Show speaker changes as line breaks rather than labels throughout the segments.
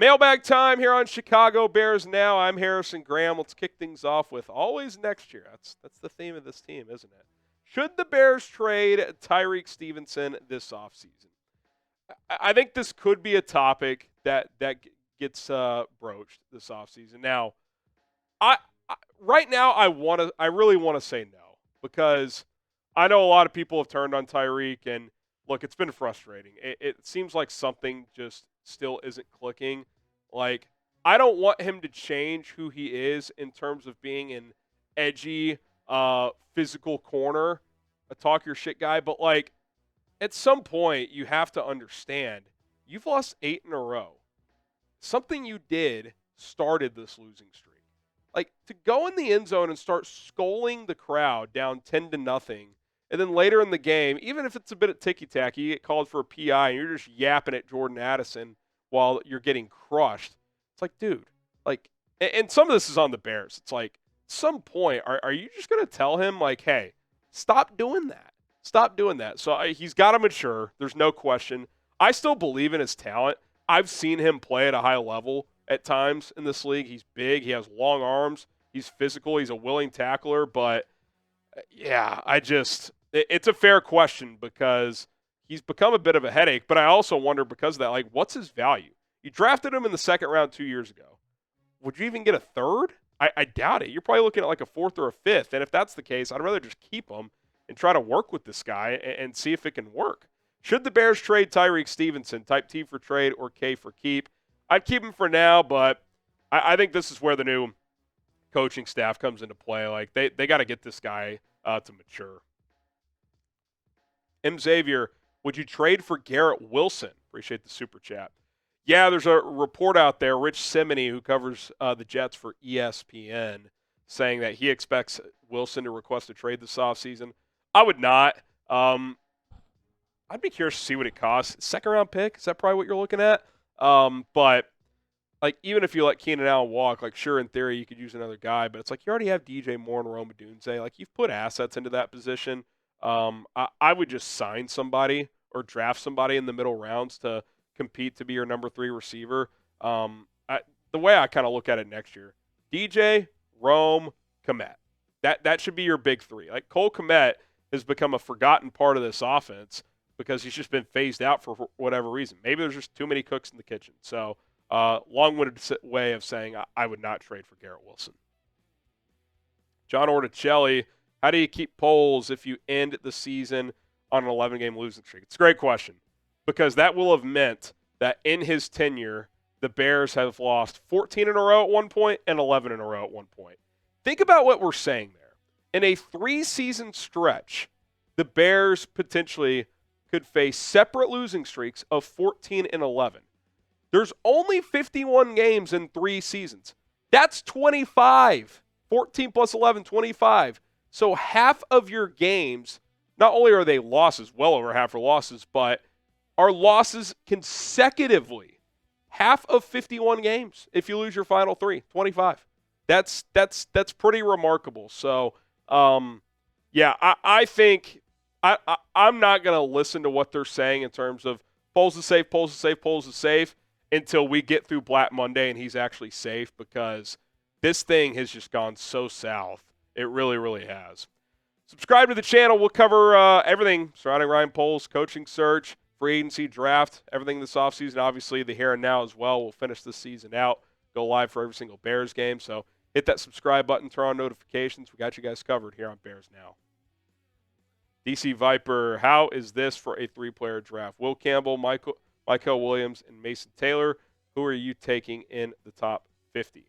Mailbag time here on Chicago Bears Now. I'm Harrison Graham. Let's kick things off with always next year. That's the theme of this team, isn't it? Should the Bears trade Tyrique Stevenson this offseason? I think this could be a topic that gets broached this offseason. Now, I right now I really want to say no because I know a lot of people have turned on Tyrique, and look, it's been frustrating. It seems like something just still isn't clicking. Like, I don't want him to change who he is in terms of being an edgy, physical corner, a talk your shit guy, but like at some point you have to understand you've lost 8 in a row. Something you did started this losing streak. Like, to go in the end zone and start scolding the crowd down 10-0, and then later in the game, even if it's a bit of ticky-tacky, you get called for a PI and you're just yapping at Jordan Addison while you're getting crushed. It's like, dude, like, and some of this is on the Bears. It's like, at some point, are you just going to tell him, like, hey, stop doing that? Stop doing that. So he's got to mature. There's no question. I still believe in his talent. I've seen him play at a high level at times in this league. He's big. He has long arms. He's physical. He's a willing tackler. But, yeah, it's a fair question because he's become a bit of a headache. But I also wonder because of that, like, what's his value? You drafted him in the second round 2 years ago. Would you even get a third? I doubt it. You're probably looking at like a fourth or a fifth. And if that's the case, I'd rather just keep him and try to work with this guy and see if it can work. Should the Bears trade Tyrique Stevenson? Type T for trade or K for keep. I'd keep him for now, but I think this is where the new coaching staff comes into play. Like, they got to get this guy to mature. M. Xavier, would you trade for Garrett Wilson? Appreciate the super chat. Yeah, there's a report out there, Rich Simony, who covers the Jets for ESPN, saying that he expects Wilson to request a trade this offseason. I would not. I'd be curious to see what it costs. Second-round pick, is that probably what you're looking at? But, like, even if you let Keenan Allen walk, like, sure, in theory, you could use another guy, but it's like you already have DJ Moore and Rome Odunze. Like, you've put assets into that position. I would just sign somebody or draft somebody in the middle rounds to compete to be your number 3 receiver. The way I kind of look at it next year, DJ, Rome, Kmet. That should be your big 3. Like, Cole Kmet has become a forgotten part of this offense because he's just been phased out for whatever reason. Maybe there's just too many cooks in the kitchen. So, long-winded way of saying I would not trade for Garrett Wilson. John Orticelli, how do you keep polls if you end the season on an 11-game losing streak? It's a great question because that will have meant that in his tenure, the Bears have lost 14 in a row at one point and 11 in a row at one point. Think about what we're saying there. In a 3-season stretch, the Bears potentially could face separate losing streaks of 14 and 11. There's only 51 games in 3 seasons. That's 25. 14 plus 11, 25. So half of your games, not only are they losses, well over half are losses, but are losses consecutively. Half of 51 games if you lose your final 3, 25. That's pretty remarkable. So, yeah, I think I'm not going to listen to what they're saying in terms of polls is safe, polls is safe, polls is safe until we get through Black Monday and he's actually safe because this thing has just gone so south. It really, really has. Subscribe to the channel. We'll cover everything surrounding Ryan Poles, coaching search, free agency, draft, everything this offseason. Obviously, the here and now as well. We'll finish this season out, go live for every single Bears game. So hit that subscribe button, turn on notifications. We got you guys covered here on Bears Now. DC Viper, how is this for a 3-player draft? Will Campbell, Mykel Williams, and Mason Taylor. Who are you taking in the top 50?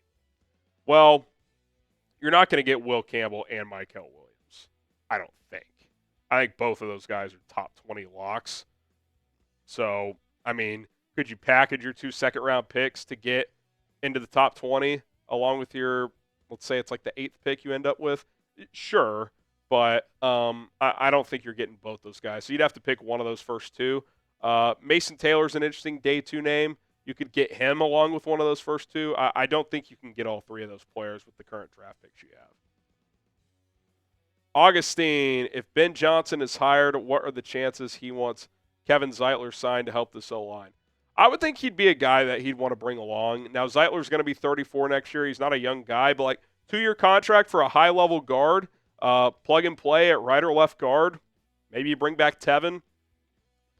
Well, you're not going to get Will Campbell and Mykel Williams, I don't think. I think both of those guys are top 20 locks. So, I mean, could you package your 2 second-round picks to get into the top 20 along with your, let's say it's like the 8th pick you end up with? Sure, but I don't think you're getting both those guys. So you'd have to pick one of those first 2. Mason Taylor's an interesting day 2 name. You could get him along with one of those first 2. I don't think you can get all 3 of those players with the current draft picks you have. Augustine, if Ben Johnson is hired, what are the chances he wants Kevin Zeitler signed to help this O-line? I would think he'd be a guy that he'd want to bring along. Now, Zeitler's going to be 34 next year. He's not a young guy, but like 2-year contract for a high-level guard, plug and play at right or left guard. Maybe you bring back Tevin.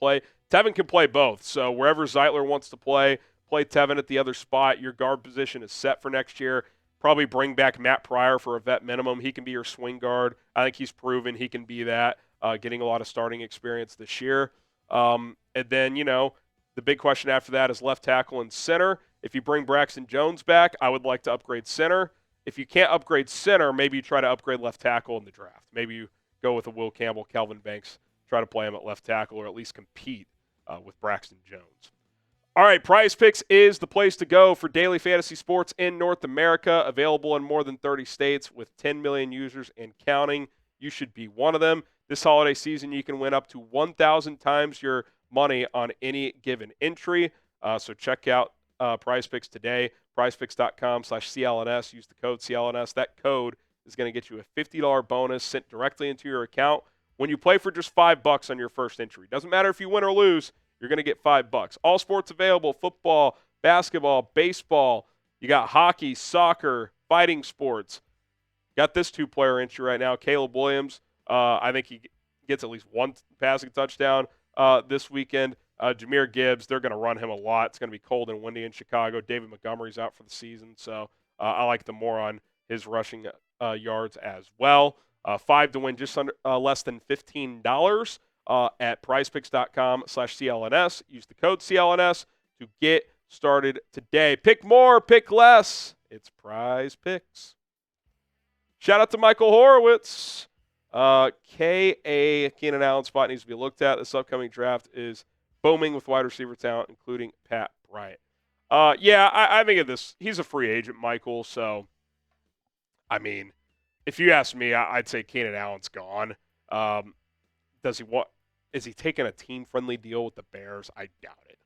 Tevin can play both, so wherever Zeitler wants to play Tevin at the other spot. Your guard position is set for next year. Probably bring back Matt Pryor for a vet minimum. He can be your swing guard. I think he's proven he can be that, getting a lot of starting experience this year. And then, the big question after that is left tackle and center. If you bring Braxton Jones back, I would like to upgrade center. If you can't upgrade center, maybe you try to upgrade left tackle in the draft. Maybe you go with a Will Campbell, Kelvin Banks, try to play him at left tackle or at least compete with Braxton Jones. All right, Prize Picks is the place to go for daily fantasy sports in North America, available in more than 30 states with 10 million users and counting. You should be one of them. This holiday season, you can win up to 1,000 times your money on any given entry. So check out Prize Picks today, prizepicks.com/CLNS. Use the code CLNS. That code is going to get you a $50 bonus sent directly into your account when you play for just $5 on your first entry. Doesn't matter if you win or lose. You're going to get $5. All sports available: football, basketball, baseball. You got hockey, soccer, fighting sports. Got this 2-player entry right now. Caleb Williams. I think he gets at least one passing touchdown this weekend. Jahmyr Gibbs, they're going to run him a lot. It's going to be cold and windy in Chicago. David Montgomery's out for the season, so I like the more on his rushing yards as well. 5 to win, just under less than $15. At prizepicks.com/CLNS. Use the code CLNS to get started today. Pick more, pick less. It's Prize Picks. Shout out to Michael Horowitz. Keenan Allen spot needs to be looked at. This upcoming draft is booming with wide receiver talent, including Pat Bryant. I think of this. He's a free agent, Michael. So, I mean, if you ask me, I'd say Keenan Allen's gone. Is he taking a team-friendly deal with the Bears? I doubt it.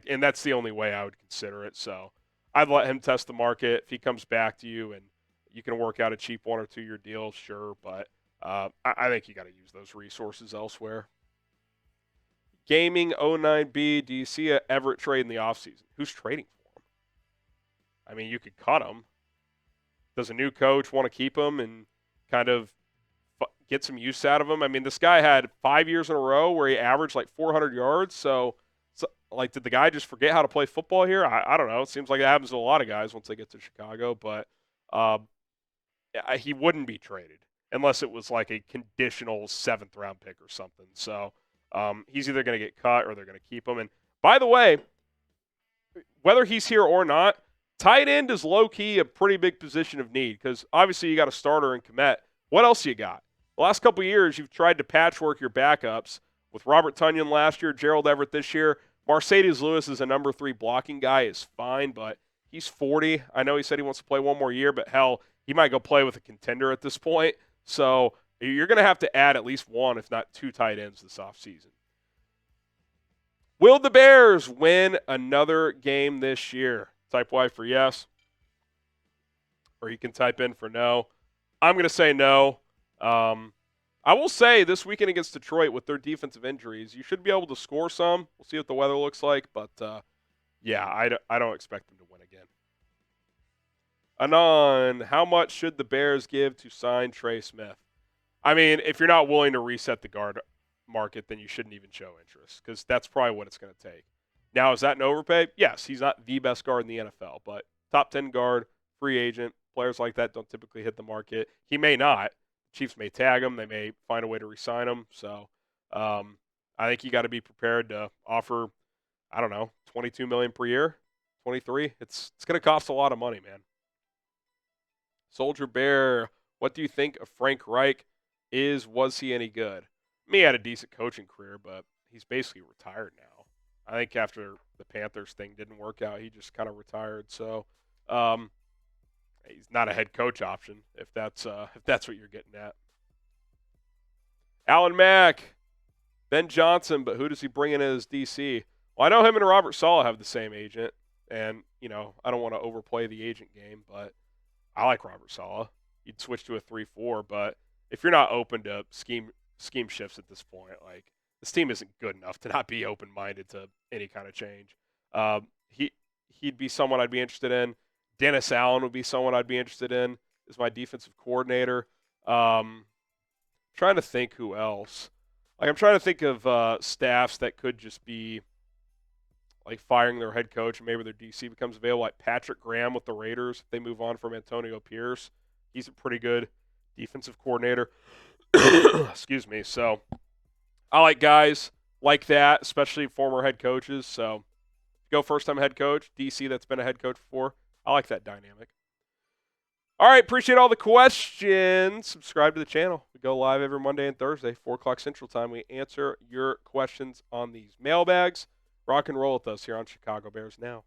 And that's the only way I would consider it. So I'd let him test the market. If he comes back to you and you can work out a cheap 1 or 2 year deal, sure. But I think you got to use those resources elsewhere. Gaming 09B, do you see a Everett trade in the offseason? Who's trading for him? I mean, you could cut him. Does a new coach want to keep him and kind of get some use out of him? I mean, this guy had 5 years in a row where he averaged 400 yards. So did the guy just forget how to play football here? I don't know. It seems like it happens to a lot of guys once they get to Chicago. But he wouldn't be traded unless it was a conditional 7th-round pick or something. So he's either going to get cut or they're going to keep him. And by the way, whether he's here or not, tight end is low-key a pretty big position of need because obviously you got a starter in Kmet. What else you got? The last couple of years, you've tried to patchwork your backups with Robert Tonyan last year, Gerald Everett this year. Mercedes Lewis is a number 3 blocking guy, is fine, but he's 40. I know he said he wants to play 1 more year, but hell, he might go play with a contender at this point. So you're going to have to add at least 1, if not 2 tight ends this offseason. Will the Bears win another game this year? Type Y for yes, or you can type in for no. I'm going to say no. I will say this weekend against Detroit with their defensive injuries, you should be able to score some. We'll see what the weather looks like, but I don't expect them to win again. Anon, how much should the Bears give to sign Trey Smith? I mean, if you're not willing to reset the guard market, then you shouldn't even show interest because that's probably what it's going to take. Now, is that an overpay? Yes, he's not the best guard in the NFL, but top 10 guard, free agent, players like that don't typically hit the market. He may not. Chiefs may tag him. They may find a way to re-sign him. So I think you got to be prepared to offer, I don't know, $22 million per year, 23. It's going to cost a lot of money, man. Soldier Bear, what do you think of Frank Reich? Was he any good? He had a decent coaching career, but he's basically retired now. I think after the Panthers thing didn't work out, he just kind of retired. So he's not a head coach option if that's what you're getting at. Alan Mack, Ben Johnson, but who does he bring in as DC? Well, I know him and Robert Saleh have the same agent, and I don't want to overplay the agent game, but I like Robert Saleh. You'd switch to a 3-4, but if you're not open to scheme shifts at this point, this team isn't good enough to not be open-minded to any kind of change. He'd be someone I'd be interested in. Dennis Allen would be someone I'd be interested in as my defensive coordinator. Trying to think who else. Like I'm trying to think of staffs that could just be like firing their head coach and maybe their DC becomes available. Like Patrick Graham with the Raiders, if they move on from Antonio Pierce, he's a pretty good defensive coordinator. Excuse me. So I like guys like that, especially former head coaches. So go first-time head coach, DC that's been a head coach before. I like that dynamic. All right, appreciate all the questions. Subscribe to the channel. We go live every Monday and Thursday, 4 o'clock Central Time. We answer your questions on these mailbags. Rock and roll with us here on Chicago Bears Now.